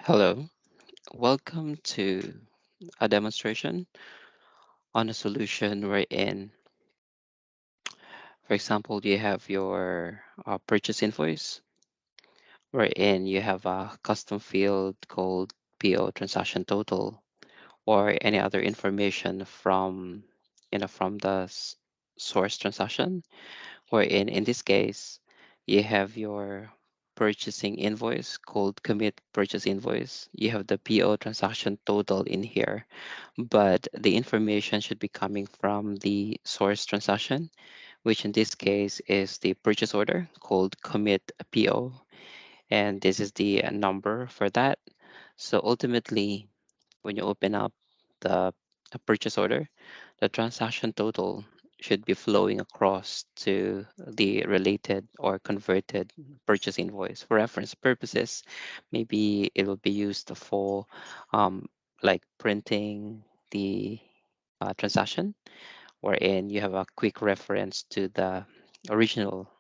Hello, welcome to a demonstration on a solution wherein, for example, you have your purchase invoice, wherein you have a custom field called PO transaction total, or any other information from the source transaction, wherein in this case, you have your purchasing invoice called commit purchase invoice. You have the PO transaction total in here, but the information should be coming from the source transaction, which in this case is the purchase order called commit PO, and this is the number for that. So ultimately, when you open up the purchase order, the transaction total should be flowing across to the related or converted purchase invoice. For reference purposes, maybe it will be used for um, like printing the transaction, wherein you have a quick reference to the original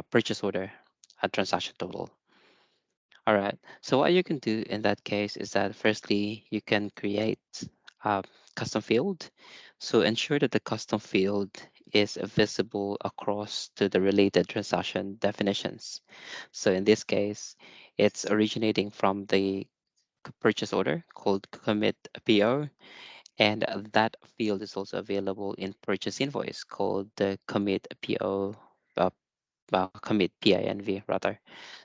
purchase order transaction total. All right. So what you can do in that case is that firstly, you can create a custom field. So ensure that the custom field is visible across to the related transaction definitions. So in this case, it's originating from the purchase order called commit PO, and that field is also available in purchase invoice called the commit PO, uh, commit PINV rather.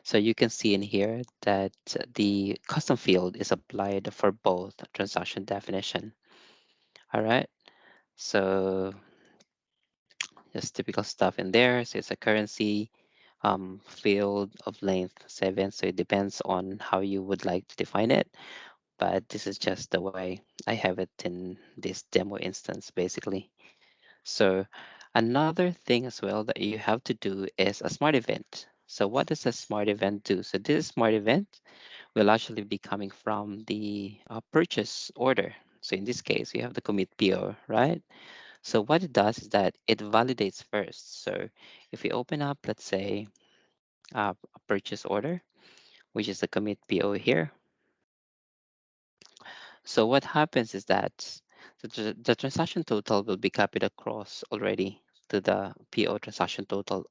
So you can see in here that the custom field is applied for both transaction definition. All right. So just typical stuff in there. So it's a currency field of length 7. So it depends on how you would like to define it. But this is just the way I have it in this demo instance, basically. So another thing as well that you have to do is a smart event. So what does a smart event do? So this smart event will actually be coming from the purchase order. So in this case, we have the commit PO, right? So what it does is that it validates first. So if we open up, let's say, a purchase order, which is the commit PO here. So what happens is that the transaction total will be copied across already to the PO transaction total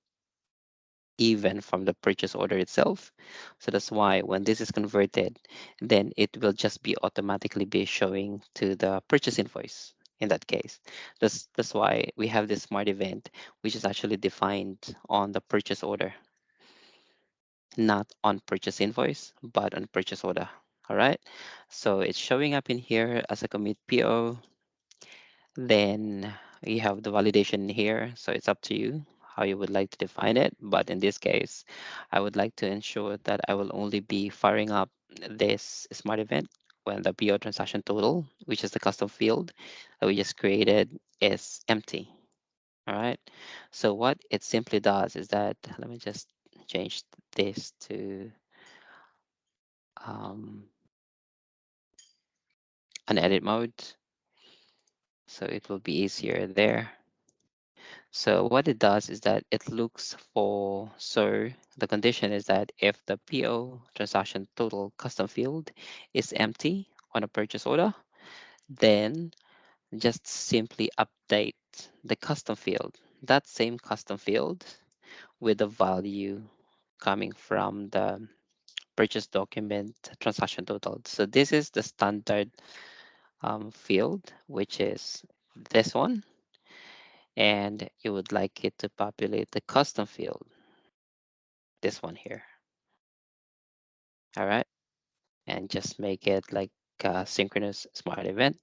even from the purchase order itself. So that's why when this is converted, then it will just be automatically be showing to the purchase invoice in that case. That's why we have this smart event, which is actually defined on the purchase order, not on purchase invoice, but on purchase order. All right. So it's showing up in here as a commit PO. Then you have the validation here. So it's up to you how you would like to define it. But in this case, I would like to ensure that I will only be firing up this smart event when the PO transaction total, which is the custom field that we just created, is empty. All right. So what it simply does is that, let me just change this to um, an edit mode. So it will be easier there. So what it does is that it looks for, so the condition is that if the PO transaction total custom field is empty on a purchase order, then just simply update the custom field, that same custom field with the value coming from the purchase document transaction total. So this is the standard field, which is this one, and you would like it to populate the custom field, this one here. All right. And just make it like a synchronous smart event.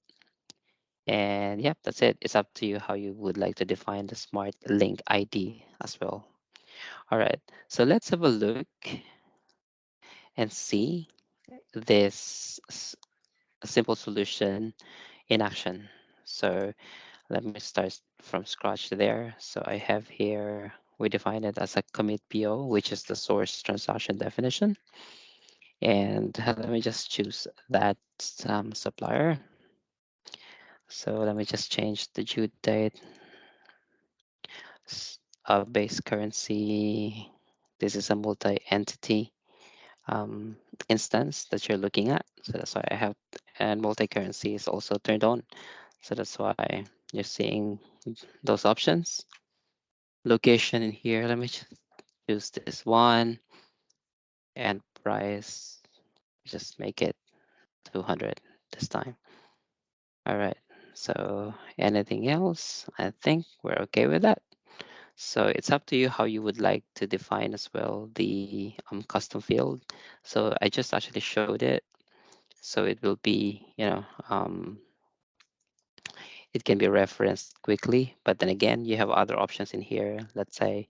And yep, that's it. It's up to you how you would like to define the smart link ID as well. All right. So let's have a look and see this simple solution in action. So let me start from scratch there. So I have here, we define it as a commit PO, which is the source transaction definition. And let me just choose that supplier. So let me just change the due date, base currency. This is a multi-entity. um, instance that you're looking at. So that's why I have, and multi-currency is also turned on. So that's why you're seeing those options. Location in here, let me just choose this one, and price, just make it 200 this time. All right. So anything else? I think we're okay with that. So it's up to you how you would like to define as well the custom field. So I just actually showed it. So it will be, it can be referenced quickly, but then again, you have other options in here. Let's say,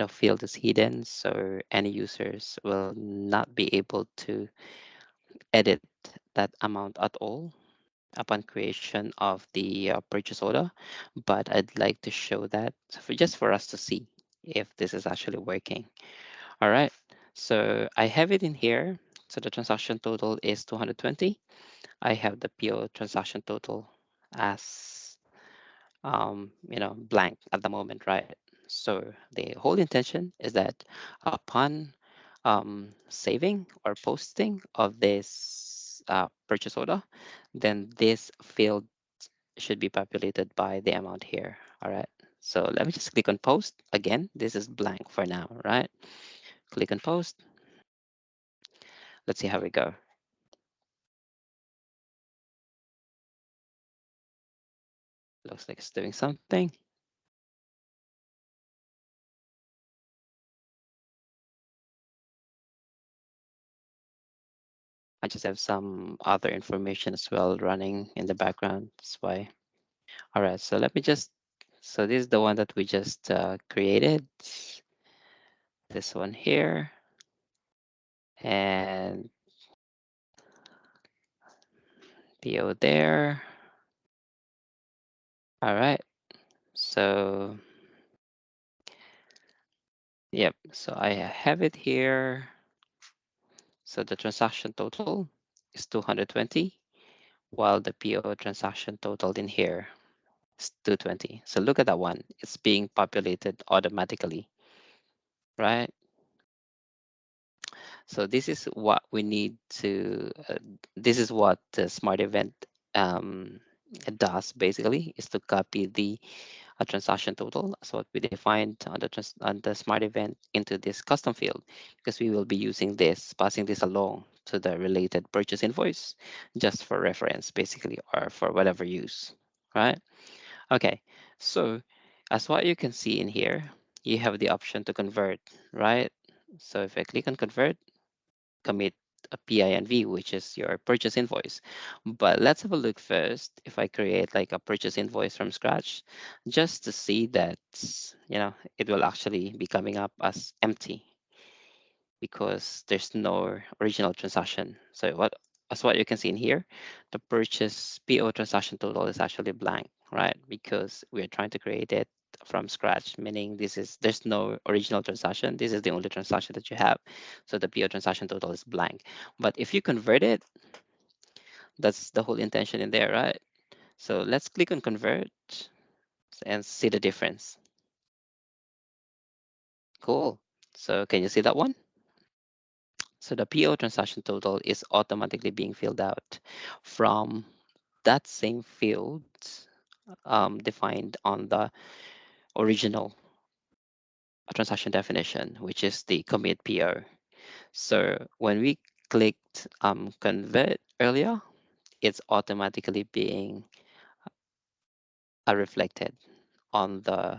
field is hidden, so any users will not be able to edit that amount at all upon creation of the purchase order. But I'd like to show that just for us to see if this is actually working. All right, so I have it in here. So the transaction total is 220. I have the PO transaction total as blank at the moment, right? So the whole intention is that upon saving or posting of this purchase order, then this field should be populated by the amount here. All right. So let me just click on post. Again, this is blank for now, right? Click on post. Let's see how we go. Looks like it's doing something. I just have some other information as well running in the background. That's why. All right, so let me just, so this is the one that we just created. This one here. And PO there. All right, so yep, so I have it here. So the transaction total is 220, while the PO transaction total in here is 220. So look at that one. It's being populated automatically, right? So this is what we need to, this is what the smart event um, does basically, is to copy the transaction total. So what we defined on on the smart event into this custom field, because we will be using this, passing this along to the related purchase invoice, just for reference basically, or for whatever use, right? Okay, so as what you can see in here, you have the option to convert, right? So if I click on convert, commit a PINV, which is your purchase invoice. But let's have a look first if I create like a purchase invoice from scratch, just to see that, it will actually be coming up as empty because there's no original transaction. So as what you can see in here, the purchase PO transaction total is actually blank, right? Because we're trying to create it from scratch, meaning there's no original transaction. This is the only transaction that you have. So the PO transaction total is blank. But if you convert it, that's the whole intention in there, right? So let's click on convert and see the difference. Cool. So can you see that one? So the PO transaction total is automatically being filled out from that same field defined on the original transaction definition, which is the commit PO. So when we clicked convert earlier, it's automatically being reflected on the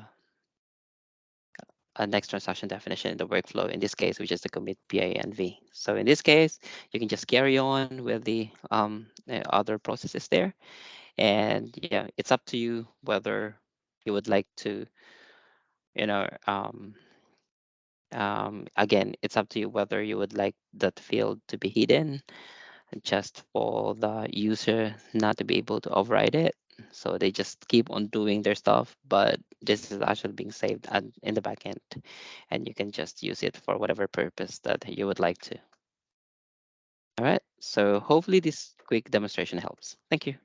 next transaction definition in the workflow, in this case, which is the commit PINV. So in this case, you can just carry on with the other processes there. And yeah, it's up to you whether you would like to, you know, again, it's up to you whether you would like that field to be hidden just for the user not to be able to override it. So they just keep on doing their stuff, but this is actually being saved in the backend, and you can just use it for whatever purpose that you would like to. All right. So hopefully this quick demonstration helps. Thank you.